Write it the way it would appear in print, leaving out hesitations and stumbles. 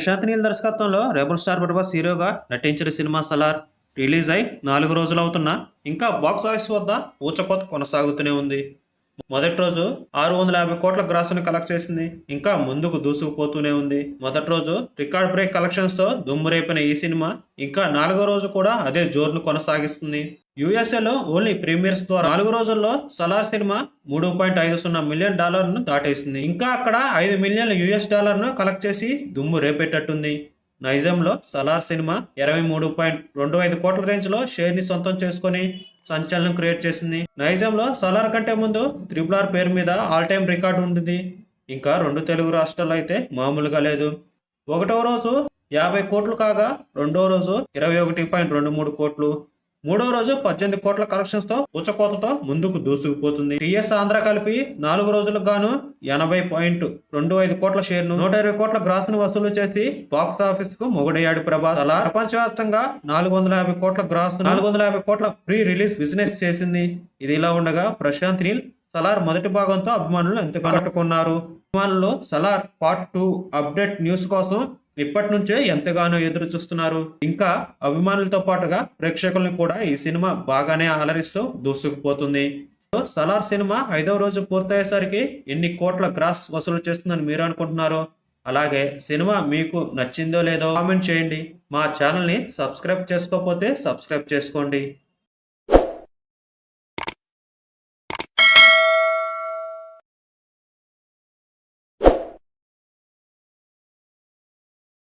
ప్రశాంత్ నీల్ దర్శకత్వంలో rebel star Prabhas హీరోగా నటించిన సినిమా సలార్ రిలీజ్ అయి 4 రోజులు అవుతున్నా ఇంకా బాక్స్ ఆఫీస్ వద్ద ఊచకోత కొనసాగుతూనే ఉంది. మొదటి రోజు 650 కోట్ల గ్రాసును కలెక్ట్ చేసింది. ఇంకా ముందుకు దూసుకుపోతూనే ఉంది. మొదటి రోజు రికార్డ్ బ్రేక్ కలెక్షన్స్ తో దుమ్మురేపిన ఈ సినిమా ఇంకా 4వ రోజు కూడా అదే జోరును కొనసాగిస్తుంది. యుఎస్ఏలో ఓన్లీ ప్రీమియర్స్ ద్వారా 4 రోజుల్లో సలార్ సినిమా $3.50 మిలియన్ దాటేసింది. ఇంకా అక్కడ $5 మిలియన్ కలెక్ట్ చేసి దుమ్ము రేపెట్టట్టుంది. నైజాంలో సలార్ సినిమా 23.25 కోట్ల రేంజ్ లో షేర్ ని సొంతం చేసుకుని సంచలనం క్రియేట్ చేసింది. నైజాంలో సలార్ కంటే ముందు RRR పేరు మీద ఆల్ టైమ్ రికార్డు ఉంటుంది. ఇంకా 2 తెలుగు రాష్ట్రాల్లో అయితే మామూలుగా లేదు. ఒకటవ రోజు 50 కోట్లు కాగా రెండవ రోజు 21.23 కోట్లు, మూడవ రోజు 18 కోట్ల కలెక్షన్స్ తో ఉచ్చకోతతో ముందుకు దూసుకుపోతుంది. టీఎస్ ఆంధ్ర కలిపి 4 రోజులకు గాను 80.25 కోట్ల షేర్ ను 120 కోట్ల గ్రాస్ ను వసూలు చేసి బాక్స్ ఆఫీస్ కు మొగుడయ్యాడు ప్రభాస్. అలా ప్రపంచవ్యాప్తంగా 450 కోట్ల గ్రాస్ 450 కోట్ల ప్రీ రిలీజ్ బిజినెస్ చేసింది. ఇది ఇలా ఉండగా ప్రశాంత్ నీల్ సలార్ మొదటి భాగంతో అభిమానులు ఎంతగా కట్టుకున్నారు. అభిమానులు సలార్ పార్ట్ 2 అప్డేట్ న్యూస్ కోసం ఇప్పటి నుంచే ఎంతగానో ఎదురు చూస్తున్నారు. ఇంకా అభిమానులతో పాటుగా ప్రేక్షకుల్ని కూడా ఈ సినిమా బాగానే అలరిస్తూ దూసుకుపోతుంది. సలార్ సినిమా 5వ రోజు పూర్తయ్యేసరికి ఎన్ని కోట్ల గ్రాస్ వసూలు చేస్తుందని మీరు అనుకుంటున్నారో, అలాగే సినిమా మీకు నచ్చిందో లేదో కామెంట్ చేయండి. మా ఛానల్ని సబ్స్క్రైబ్ చేసుకోకపోతే సబ్స్క్రైబ్ చేసుకోండి.